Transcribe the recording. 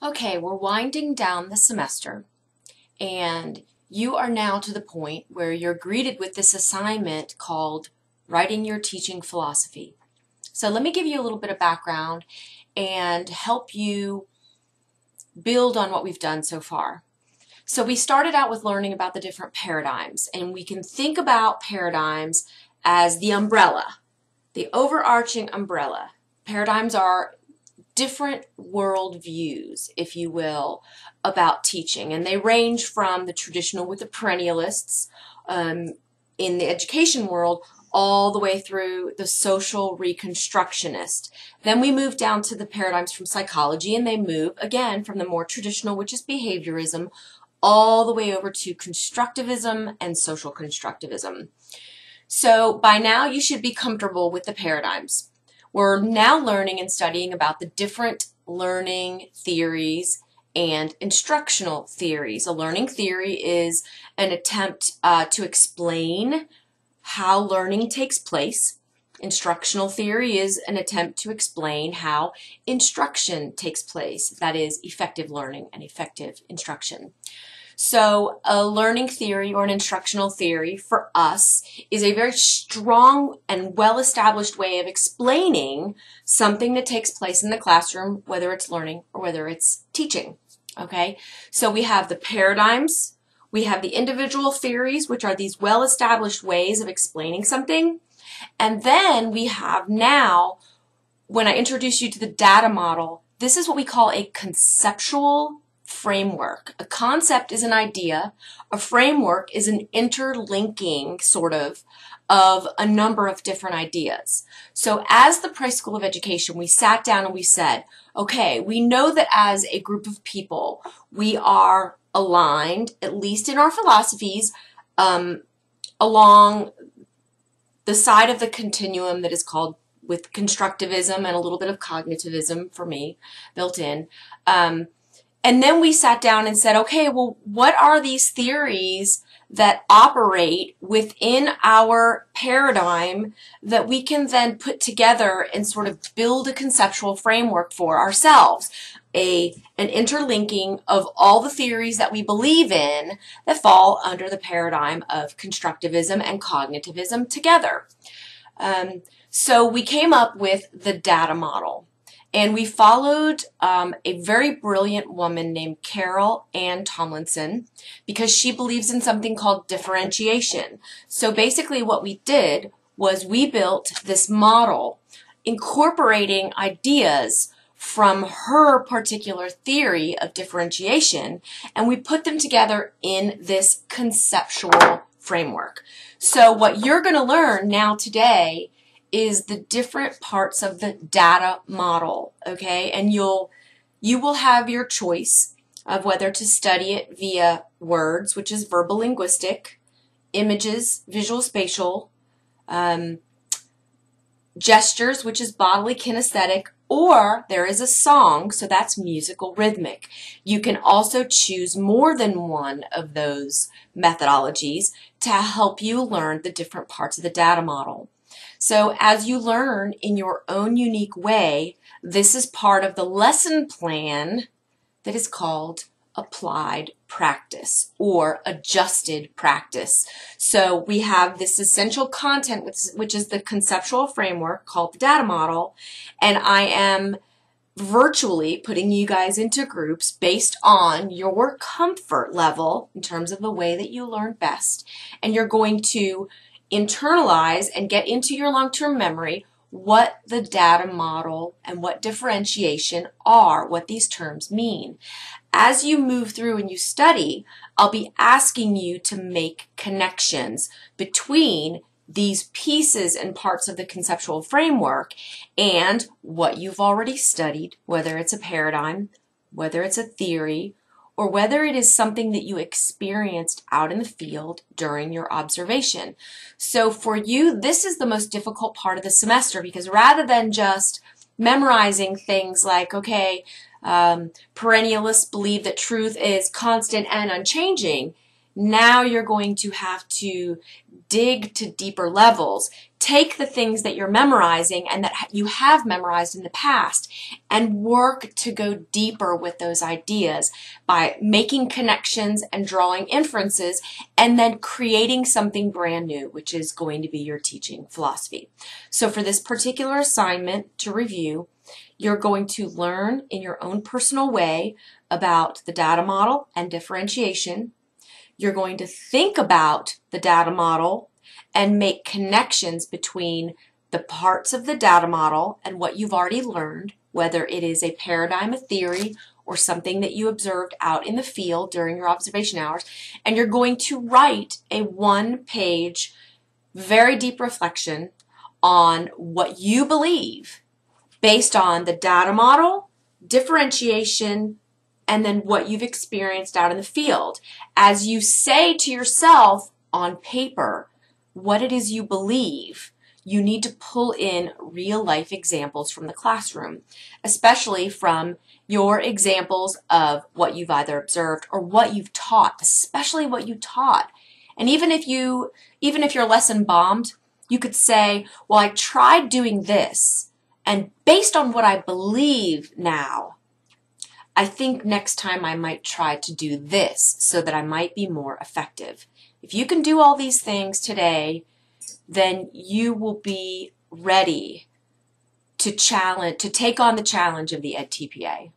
Okay, we're winding down the semester, and you are now to the point where you're greeted with this assignment called Writing Your Teaching Philosophy. So let me give you a little bit of background and help you build on what we've done so far. So we started out with learning about the different paradigms, and we can think about paradigms as the umbrella, the overarching umbrella. Paradigms are different world views, if you will, about teaching. And they range from the traditional with the perennialists in the education world all the way through the social reconstructionist. Then we move down to the paradigms from psychology, and they move again from the more traditional, which is behaviorism, all the way over to constructivism and social constructivism. So by now you should be comfortable with the paradigms. We're now learning and studying about the different learning theories and instructional theories. A learning theory is an attempt to explain how learning takes place. Instructional theory is an attempt to explain how instruction takes place. That is, effective learning and effective instruction. So a learning theory or an instructional theory for us is a very strong and well-established way of explaining something that takes place in the classroom, whether it's learning or whether it's teaching. Okay, so we have the paradigms, we have the individual theories, which are these well-established ways of explaining something, and then we have now, when I introduce you to the data model, this is what we call a conceptual framework. A concept is an idea. A framework is an interlinking sort of a number of different ideas. So as the Price School of Education, we sat down and we said, okay, we know that as a group of people, we are aligned, at least in our philosophies, along the side of the continuum that is called with constructivism and a little bit of cognitivism for me built in. And then we sat down and said, okay, well, what are these theories that operate within our paradigm that we can then put together and sort of build a conceptual framework for ourselves? An interlinking of all the theories that we believe in that fall under the paradigm of constructivism and cognitivism together. So we came up with the data model. And we followed a very brilliant woman named Carol Ann Tomlinson because she believes in something called differentiation. So basically what we did was we built this model incorporating ideas from her particular theory of differentiation, and we put them together in this conceptual framework. So what you're going to learn now today is the different parts of the data model, okay? And you will have your choice of whether to study it via words, which is verbal linguistic, images, visual spatial, gestures, which is bodily kinesthetic, or there is a song, so that's musical rhythmic. You can also choose more than one of those methodologies to help you learn the different parts of the data model. So as you learn in your own unique way, this is part of the lesson plan that is called applied practice or adjusted practice. So we have this essential content, which is the conceptual framework called the data model, and I am virtually putting you guys into groups based on your comfort level in terms of the way that you learn best, and you're going to internalize and get into your long-term memory what the data model and what differentiation are, what these terms mean. As you move through and you study, I'll be asking you to make connections between these pieces and parts of the conceptual framework and what you've already studied, whether it's a paradigm, whether it's a theory, or whether it is something that you experienced out in the field during your observation. So for you, this is the most difficult part of the semester because rather than just memorizing things like, okay, perennialists believe that truth is constant and unchanging, now you're going to have to dig to deeper levels, take the things that you're memorizing and that you have memorized in the past and work to go deeper with those ideas by making connections and drawing inferences and then creating something brand new, which is going to be your teaching philosophy. So for this particular assignment to review, you're going to learn in your own personal way about the data model and differentiation. You're going to think about the data model and make connections between the parts of the data model and what you've already learned, whether it is a paradigm, a theory, or something that you observed out in the field during your observation hours. And you're going to write a one-page, very deep reflection on what you believe based on the data model, differentiation, and then what you've experienced out in the field. As you say to yourself on paper what it is you believe, you need to pull in real-life examples from the classroom, especially from your examples of what you've either observed or what you've taught, especially what you taught. And even if you're lesson bombed, you could say, well, I tried doing this, and based on what I believe now, I think next time I might try to do this so that I might be more effective. If you can do all these things today, then you will be ready to take on the challenge of the EdTPA.